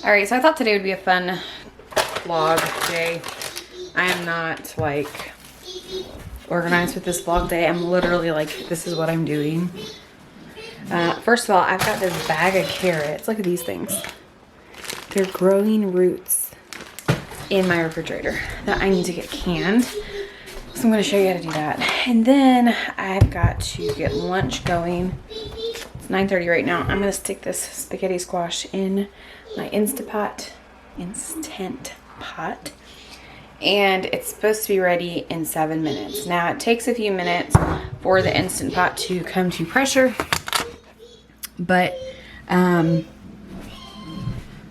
All right, so I thought today would be a fun vlog day. I am not like organized with this vlog day. I'm literally like, this is what I'm doing. First of all, I've got this bag of carrots. Look at these things. They're growing roots in my refrigerator that I need to get canned. So I'm going to show you how to do that. And then I've got to get lunch going. It's 9:30 right now. I'm going to stick this spaghetti squash in my instant pot. And it's supposed to be ready in 7 minutes. Now it takes a few minutes for the Instant Pot to come to pressure, but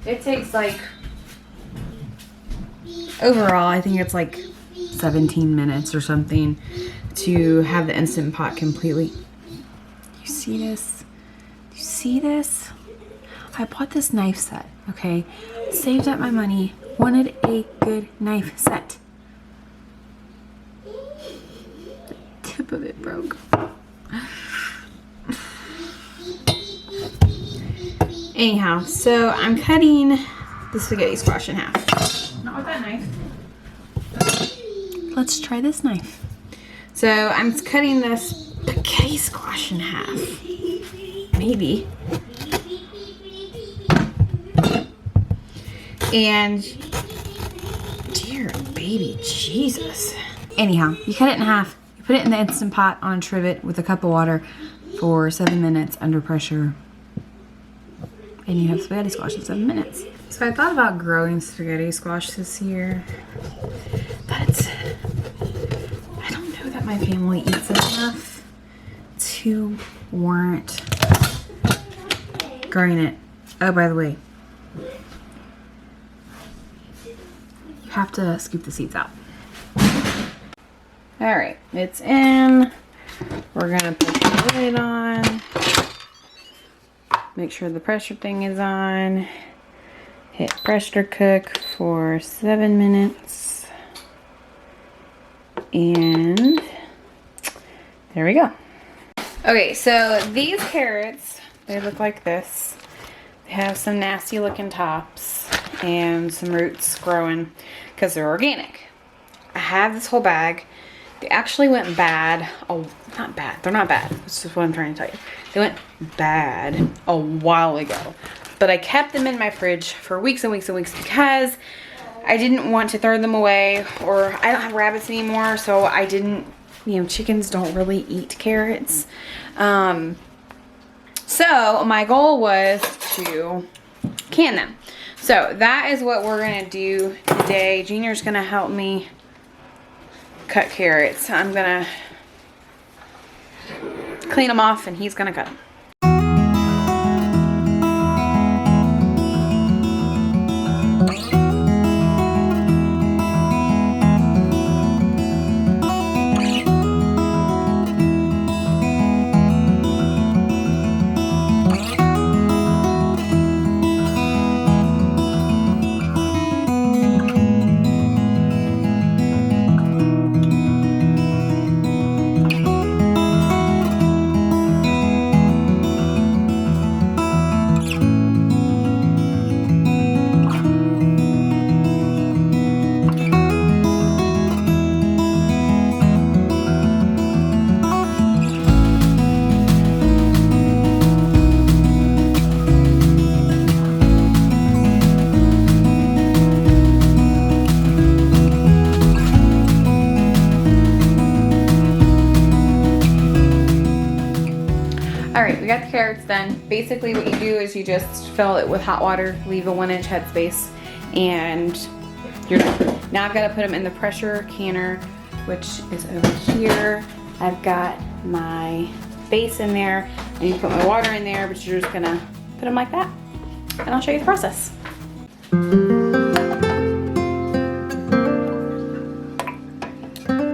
it takes like, overall I think it's like 17 minutes or something to have the Instant Pot completely. You see this? You see this? I bought this knife set, okay? Saved up my money, wanted a good knife set. The tip of it broke. Anyhow, so I'm cutting the spaghetti squash in half. Not with that knife. Let's try this knife. So I'm cutting this spaghetti squash in half. Maybe. And dear baby Jesus. Anyhow, you cut it in half, you put it in the Instant Pot on a trivet with a cup of water for 7 minutes under pressure, and you have spaghetti squash in 7 minutes. So I thought about growing spaghetti squash this year, but I don't know that my family eats enough to warrant growing it. Oh, by the way, you have to scoop the seeds out. All right, it's in. We're gonna put the lid on. Make sure the pressure thing is on. Hit pressure cook for 7 minutes. And there we go. Okay, so these carrots, they look like this. They have some nasty looking tops and some roots growing because they're organic. I have this whole bag. They actually went bad. Oh, not bad. They're not bad. That's just what I'm trying to tell you. They went bad a while ago. But I kept them in my fridge for weeks and weeks and weeks because I didn't want to throw them away, or I don't have rabbits anymore, so I didn't, you know, chickens don't really eat carrots. So my goal was to can them. So that is what we're gonna do today. Junior's gonna help me cut carrots. I'm gonna clean them off and he's gonna cut them. Alright, we got the carrots done. Basically what you do is you just fill it with hot water, leave a 1-inch headspace, and you're done. Now I've got to put them in the pressure canner, which is over here. I've got my base in there. I need to put my water in there, but you're just going to put them like that. And I'll show you the process.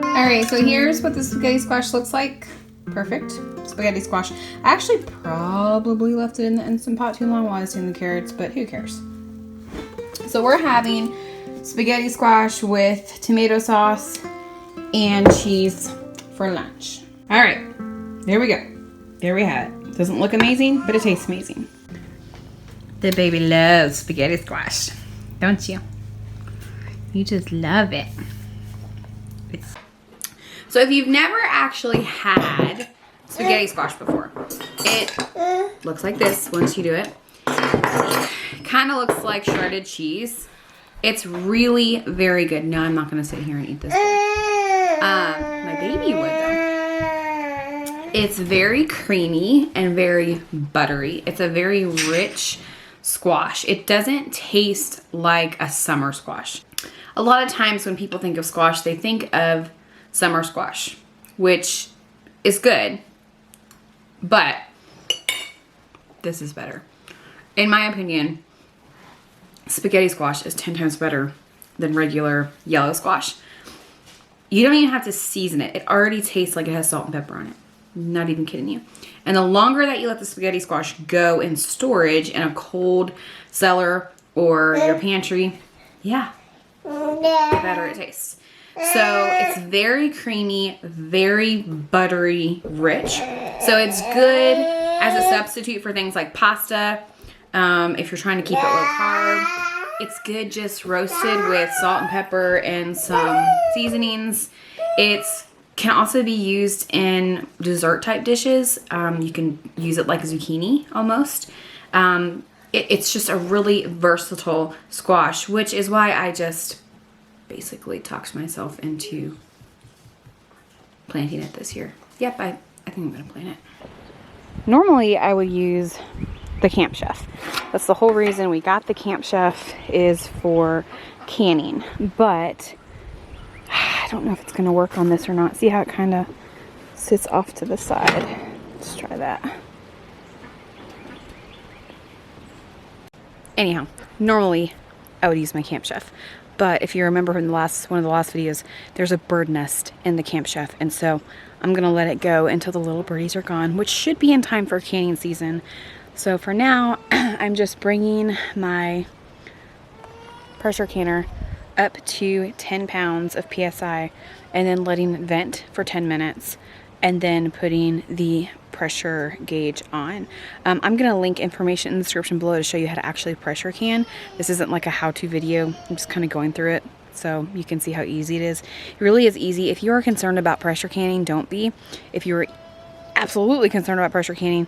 Alright, so here's what the spaghetti squash looks like. Perfect spaghetti squash. I actually probably left it in the Instant Pot too long while I was doing the carrots, but who cares? So we're having spaghetti squash with tomato sauce and cheese for lunch. All right, there we go. There we have it. Doesn't look amazing, but it tastes amazing. The baby loves spaghetti squash, don't you? You just love it. So if you've never actually had spaghetti squash before, it looks like this once you do it. Kind of looks like shredded cheese. It's really very good. No, I'm not going to sit here and eat this. My baby would though. It's very creamy and very buttery. It's a very rich squash. It doesn't taste like a summer squash. A lot of times when people think of squash, they think of summer squash, which is good, but this is better. In my opinion, spaghetti squash is 10 times better than regular yellow squash. You don't even have to season it. It already tastes like it has salt and pepper on it. Not even kidding you. And the longer that you let the spaghetti squash go in storage in a cold cellar or your pantry, yeah, the better it tastes. So it's very creamy, very buttery, rich. So it's good as a substitute for things like pasta. If you're trying to keep it low carb, it's good just roasted with salt and pepper and some seasonings. It can also be used in dessert type dishes. You can use it like zucchini almost. It's just a really versatile squash, which is why I just basically talked myself into planting it this year. Yep, I think I'm gonna plant it. Normally I would use the Camp Chef. That's the whole reason we got the Camp Chef, is for canning, but I don't know if it's gonna work on this or not. See how it kind of sits off to the side. Let's try that. Anyhow, normally I would use my Camp Chef, but if you remember from one of the last videos, there's a bird nest in the Camp Chef, and so I'm gonna let it go until the little birdies are gone, which should be in time for canning season. So for now, I'm just bringing my pressure canner up to 10 pounds of PSI and then letting it vent for 10 minutes and then putting the pressure gauge on. I'm going to link information in the description below to show you how to actually pressure can. This isn't like a how-to video. I'm just kind of going through it so you can see how easy it is. It really is easy. If you are concerned about pressure canning, don't be. If you're absolutely concerned about pressure canning,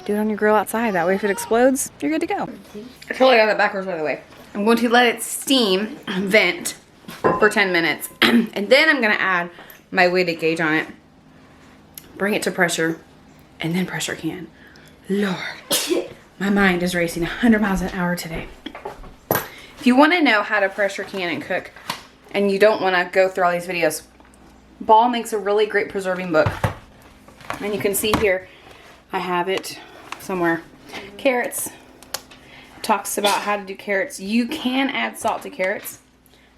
do it on your grill outside. That way if it explodes, you're good to go. I totally got that backwards, by the way. I'm going to let it steam, vent for 10 minutes. And then I'm gonna add my weighted gauge on it, bring it to pressure, and then pressure can. Lord, my mind is racing 100 miles an hour today. If you wanna know how to pressure can and cook, and you don't wanna go through all these videos, Ball makes a really great preserving book. And you can see here, I have it somewhere. Carrots. It talks about how to do carrots. You can add salt to carrots,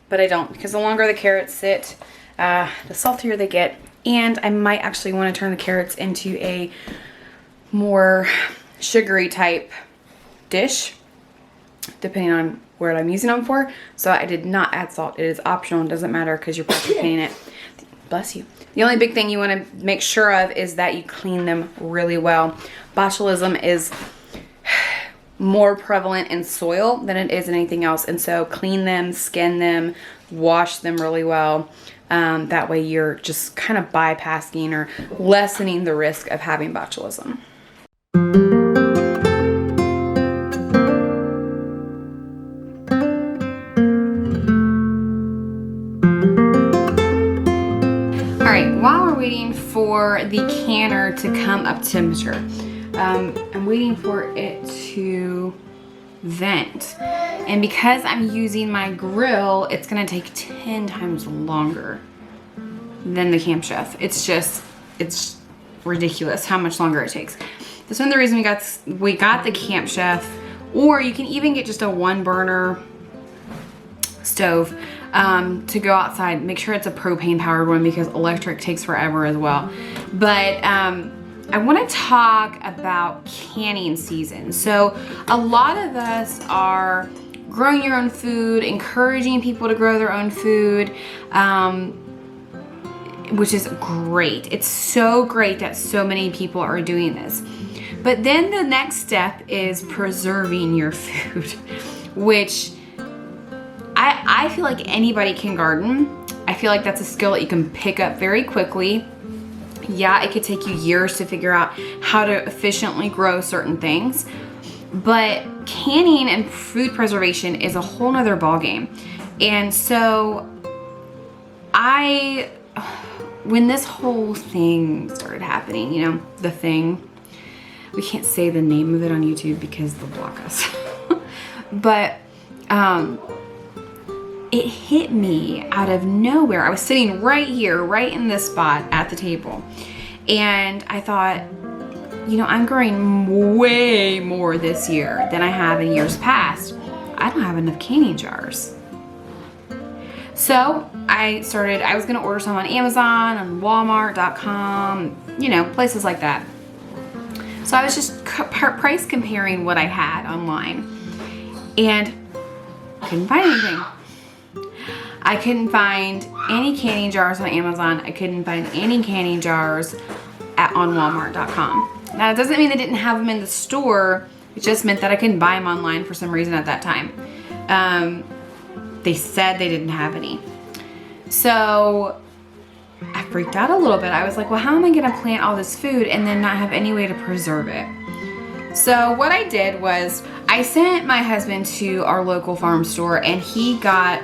but I don't, because the longer the carrots sit, the saltier they get. And I might actually want to turn the carrots into a more sugary type dish, depending on what I'm using them for. So I did not add salt. It is optional. It doesn't matter because you're pressure canning it. Bless you. The only big thing you want to make sure of is that you clean them really well. Botulism is more prevalent in soil than it is in anything else. And so clean them, skin them, wash them really well. That way you're just kind of bypassing or lessening the risk of having botulism. While we're waiting for the canner to come up to temperature, I'm waiting for it to vent. And because I'm using my grill, it's gonna take 10 times longer than the Camp Chef. It's ridiculous how much longer it takes. That's one of the reasons we got the Camp Chef, or you can even get just a 1-burner stove. To go outside. Make sure it's a propane powered one because electric takes forever as well. But I want to talk about canning season. So a lot of us are growing your own food, encouraging people to grow their own food, which is great. It's so great that so many people are doing this. But then the next step is preserving your food, which I feel like anybody can garden. I feel like that's a skill that you can pick up very quickly. Yeah, it could take you years to figure out how to efficiently grow certain things, but canning and food preservation is a whole nother ballgame. And so when this whole thing started happening, you know, the thing, we can't say the name of it on YouTube because they'll block us. But it hit me out of nowhere. I was sitting right here, right in this spot at the table. And I thought, you know, I'm growing way more this year than I have in years past. I don't have enough canning jars. So I was gonna order some on Amazon, on Walmart.com, you know, places like that. So I was just price comparing what I had online and couldn't find anything. I couldn't find any canning jars on Amazon. I couldn't find any canning jars on Walmart.com. Now, it doesn't mean they didn't have them in the store. It just meant that I couldn't buy them online for some reason at that time. They said they didn't have any. So I freaked out a little bit. I was like, well, how am I gonna plant all this food and then not have any way to preserve it? So what I did was I sent my husband to our local farm store and he got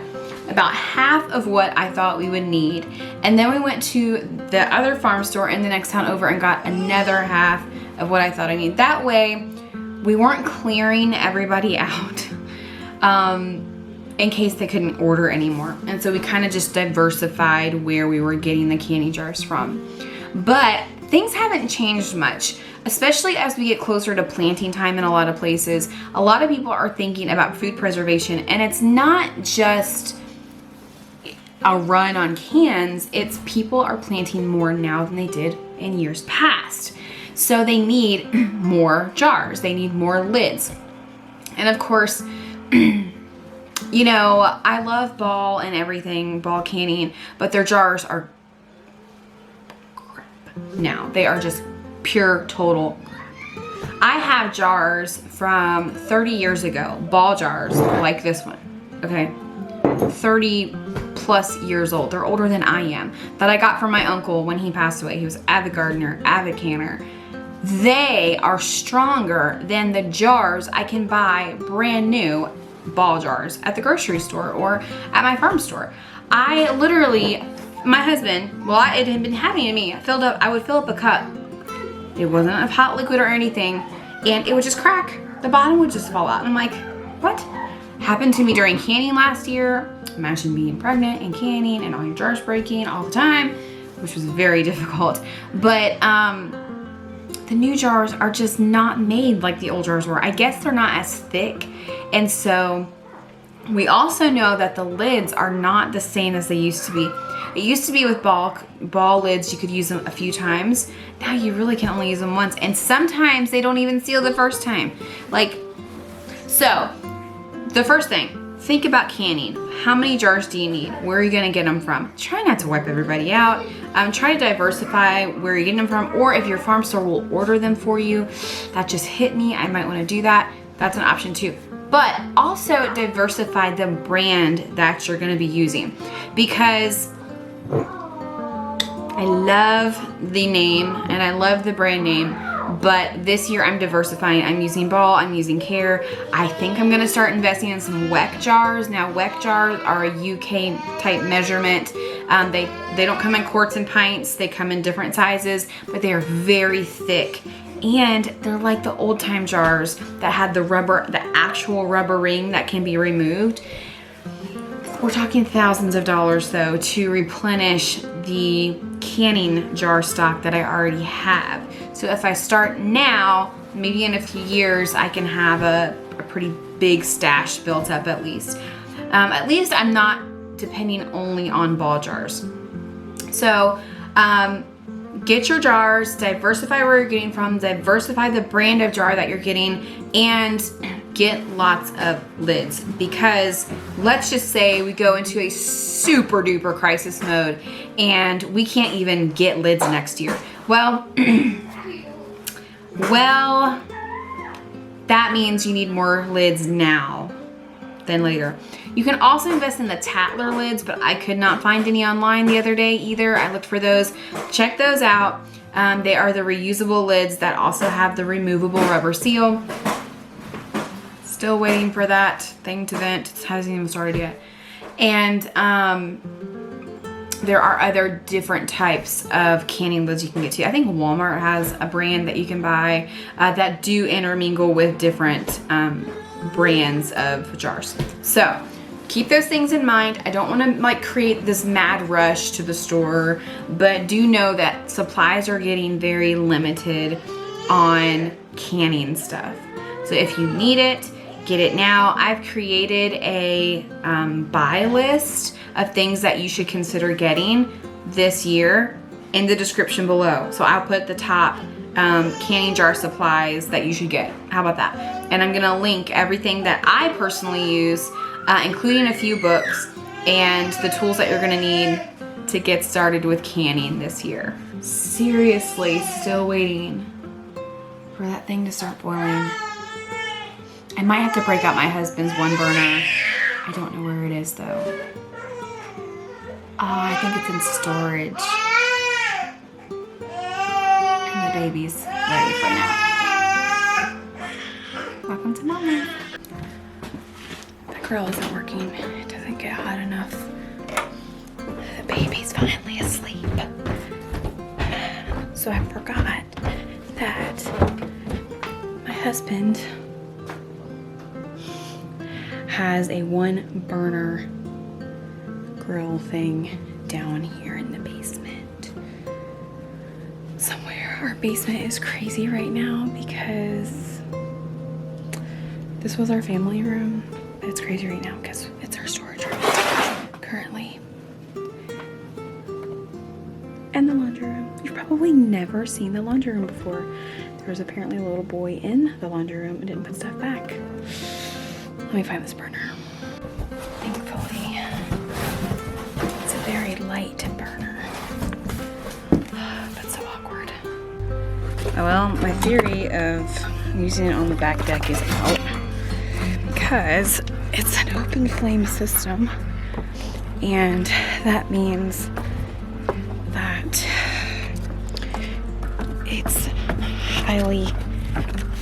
about half of what I thought we would need. And then we went to the other farm store in the next town over and got another half of what I thought I needed. That way, we weren't clearing everybody out in case they couldn't order anymore. And so we kind of just diversified where we were getting the candy jars from. But things haven't changed much, especially as we get closer to planting time in a lot of places. A lot of people are thinking about food preservation, and it's not just a run on cans, it's people are planting more now than they did in years past. So they need more jars, they need more lids. And of course, you know, I love Ball and everything, Ball canning, but their jars are crap now. They are just pure, total crap. I have jars from 30 years ago, Ball jars like this one, okay? 30 plus years old. They're older than I am. That I got from my uncle when he passed away. He was avid gardener, avid canner. They are stronger than the jars I can buy brand new Ball jars at the grocery store or at my farm store. I literally, my husband, well, it had been happening to me. I would fill up a cup. It wasn't of hot liquid or anything, and it would just crack. The bottom would just fall out. And I'm like, what? Happened to me during canning last year. Imagine being pregnant and canning and all your jars breaking all the time, which was very difficult. But the new jars are just not made like the old jars were. I guess they're not as thick. And so we also know that the lids are not the same as they used to be. It used to be with ball lids, you could use them a few times. Now you really can only use them once. And sometimes they don't even seal the first time. So the first thing, think about canning. How many jars do you need? Where are you gonna get them from? Try not to wipe everybody out. Try to diversify where you're getting them from, or if your farm store will order them for you. That just hit me, I might wanna do that. That's an option too. But also diversify the brand that you're gonna be using, because I love the name and I love the brand name, but this year I'm diversifying. I'm using Ball, I'm using Care. I think I'm gonna start investing in some Weck jars. Now Weck jars are a UK type measurement. They don't come in quarts and pints, they come in different sizes, but they are very thick. And they're like the old time jars that had the actual rubber ring that can be removed. We're talking thousands of dollars though to replenish the canning jar stock that I already have. So if I start now, maybe in a few years, I can have a pretty big stash built up at least. At least I'm not depending only on Ball jars. So get your jars, diversify where you're getting from, diversify the brand of jar that you're getting, and get lots of lids, because let's just say we go into a super duper crisis mode and we can't even get lids next year. Well, Well, that means you need more lids now than later. You can also invest in the Tatler lids, but I could not find any online the other day either. I looked for those. Check those out. They are the reusable lids that also have the removable rubber seal. Still waiting for that thing to vent. It hasn't even started yet. And there are other different types of canning lids you can get to. I think Walmart has a brand that you can buy that do intermingle with different brands of jars. So keep those things in mind. I don't want to like create this mad rush to the store, but do know that supplies are getting very limited on canning stuff. So if you need it, get it now. I've created a buy list of things that you should consider getting this year in the description below. So I'll put the top canning jar supplies that you should get. How about that? And I'm gonna link everything that I personally use, including a few books and the tools that you're gonna need to get started with canning this year. Seriously, still waiting for that thing to start boiling. I might have to break out my husband's one burner. I don't know where it is though. I think it's in storage. And the baby's ready for nap. Welcome to Mama. The grill isn't working. It doesn't get hot enough. The baby's finally asleep. So I forgot that my husband has a one burner grill thing down here in the basement somewhere. Our basement is crazy right now because this was our family room. It's crazy right now because it's our storage room currently. And the laundry room. You've probably never seen the laundry room before. There was apparently a little boy in the laundry room and didn't put stuff back. Let me find this burner. Thankfully, it's a very light burner, but so awkward. Oh well, my theory of using it on the back deck is out because it's an open flame system, and that means that it's highly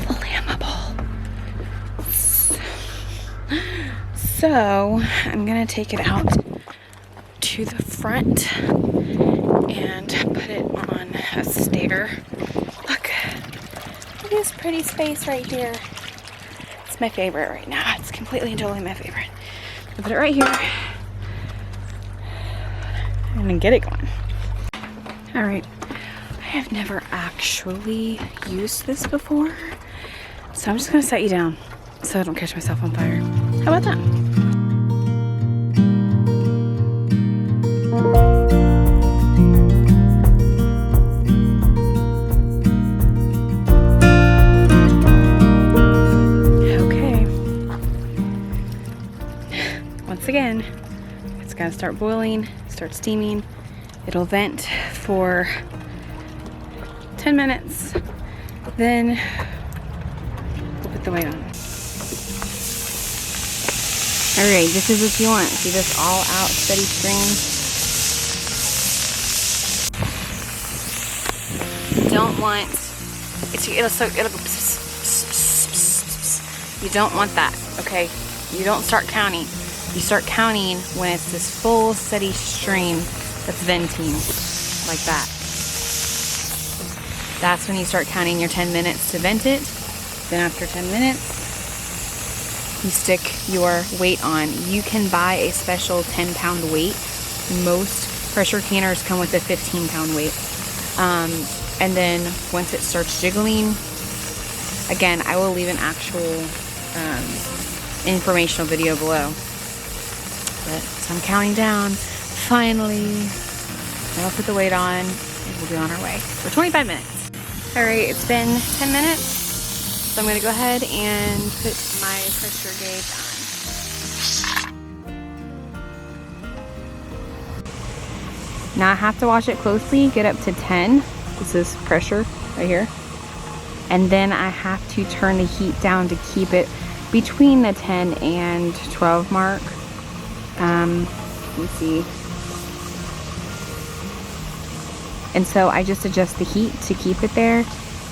flammable. So I'm gonna take it out to the front and put it on a stator. Look at this pretty space right here. It's my favorite right now. It's completely and totally my favorite. I'll put it right here. I'm gonna get it going. All right, I have never actually used this before, so I'm just gonna set you down so I don't catch myself on fire. How about that? Okay. Once again, it's gotta start boiling, start steaming. It'll vent for 10 minutes. Then we'll put the weight on. Alright, this is what you want. See this all out steady stream? You don't want it'll go you don't want that, okay? You don't start counting. You start counting when it's this full steady stream that's venting like that. That's when you start counting your 10 minutes to vent it. Then after 10 minutes, you stick your weight on. You can buy a special 10-pound weight. Most pressure canners come with a 15-pound weight. And then once it starts jiggling, again, I will leave an actual informational video below. But so I'm counting down. Finally, then I'll put the weight on and we'll be on our way for 25 minutes. All right, it's been 10 minutes. So I'm gonna go ahead and put my pressure gauge on. Now I have to watch it closely, get up to 10. This is pressure right here. and then I have to turn the heat down to keep it between the 10 and 12 mark. Let me see. And so I just adjust the heat to keep it there.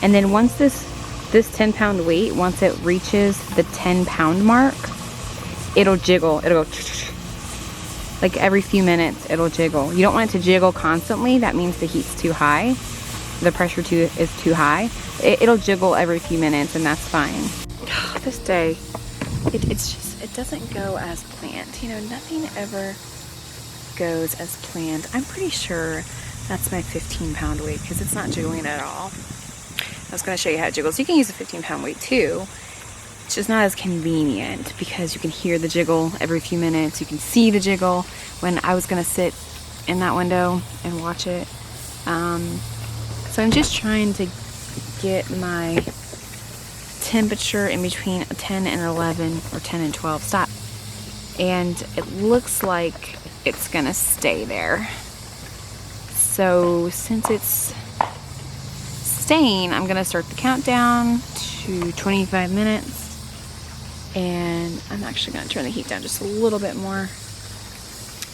And then once this 10-pound weight, once it reaches the 10-pound mark, it'll jiggle. It'll go like every few minutes, it'll jiggle. You don't want it to jiggle constantly. That means the heat's too high. The pressure is too high. It'll jiggle every few minutes, and that's fine. This day, it doesn't go as planned. You know, nothing ever goes as planned. I'm pretty sure that's my 15-pound weight because it's not jiggling at all. I was going to show you how it jiggles. You can use a 15-pound weight too. It's just not as convenient because you can hear the jiggle every few minutes. You can see the jiggle when I was going to sit in that window and watch it. So I'm just trying to get my temperature in between 10 and 11 or 10 and 12. Stop. And it looks like it's going to stay there. So since it's staying, I'm gonna start the countdown to 25 minutes, and I'm actually gonna turn the heat down just a little bit more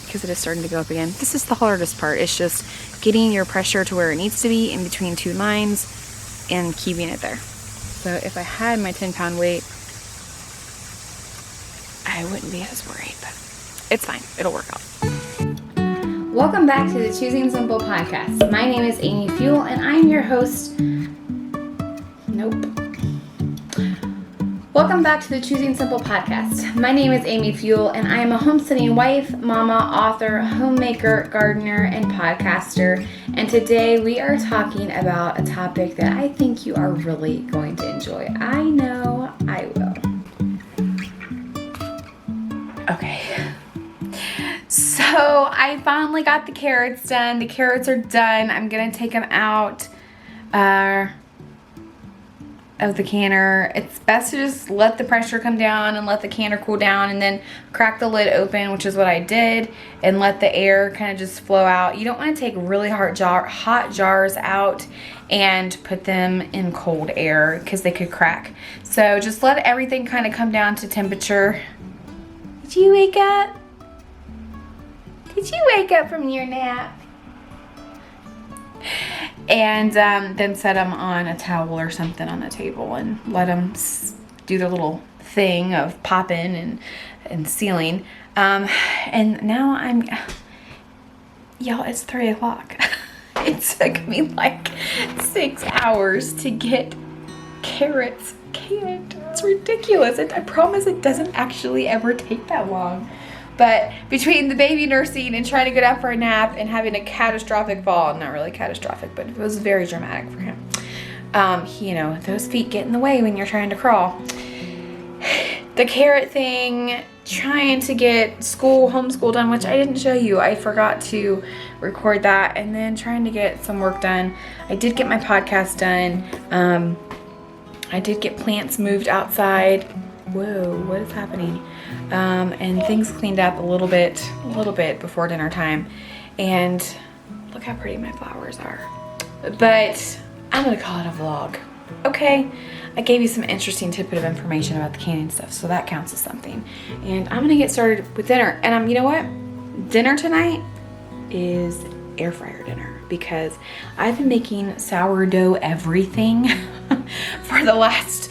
because it is starting to go up again. This is the hardest part. It's just getting your pressure to where it needs to be in between two lines and keeping it there. So if I had my 10-pound weight, I wouldn't be as worried, but it's fine. It'll work out. Welcome back to the Choosing Simple podcast. My name is Amy Fuel, and I'm your host. Welcome back to the Choosing Simple podcast. My name is Amy Fuel, and I am a homesteading wife, mama, author, homemaker, gardener, and podcaster. And today we are talking about a topic that I think you are really going to enjoy. I know I will. Okay. So I finally got the carrots done. The carrots are done. I'm going to take them out of the canner. It's best to just let the pressure come down and let the canner cool down and then crack the lid open, which is what I did, and let the air kind of just flow out. You don't want to take really hot jars out and put them in cold air because they could crack. So just let everything kind of come down to temperature. Did you wake up? Did you wake up from your nap? And then set them on a towel or something on the table and let them do their little thing of popping and sealing. And now y'all, it's 3 o'clock. It took me like 6 hours to get carrots canned. It's ridiculous. I promise it doesn't actually ever take that long. But between the baby nursing and trying to get out for a nap and having a catastrophic fall, not really catastrophic, but it was very dramatic for him. You know, those feet get in the way when you're trying to crawl. The carrot thing, trying to get homeschool done, which I didn't show you. I forgot to record that. And then trying to get some work done. I did get my podcast done. I did get plants moved outside. Whoa, what is happening? And things cleaned up a little bit before dinner time. And look how pretty my flowers are. But I'm gonna call it a vlog. Okay, I gave you some interesting tidbit of information about the canning stuff, so that counts as something. And I'm gonna get started with dinner. And you know what? Dinner tonight is air fryer dinner because I've been making sourdough everything for the last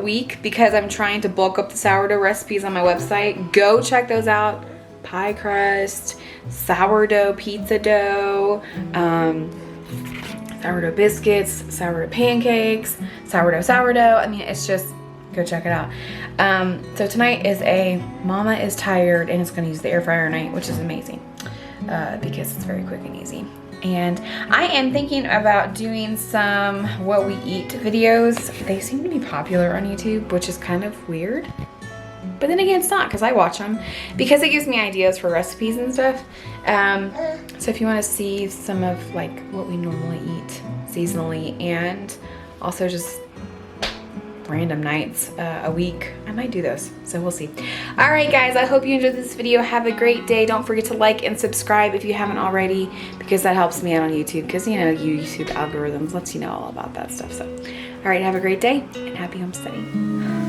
week because I'm trying to bulk up the sourdough recipes on my website. Go check those out. Pie crust, sourdough pizza dough, sourdough biscuits, sourdough pancakes, sourdough. I mean, it's just, go check it out. So tonight is Mama is tired and is going to use the air fryer night, which is amazing because it's very quick and easy. And I am thinking about doing some what we eat videos. They seem to be popular on YouTube, which is kind of weird. But then again, it's not, because I watch them. Because it gives me ideas for recipes and stuff. So if you want to see some of like what we normally eat seasonally, and also just random nights a week. I might do those, so we'll see. All right, guys, I hope you enjoyed this video. Have a great day. Don't forget to like and subscribe if you haven't already, because that helps me out on YouTube, because you know, YouTube algorithms lets you know all about that stuff. So, all right, have a great day and happy homesteading.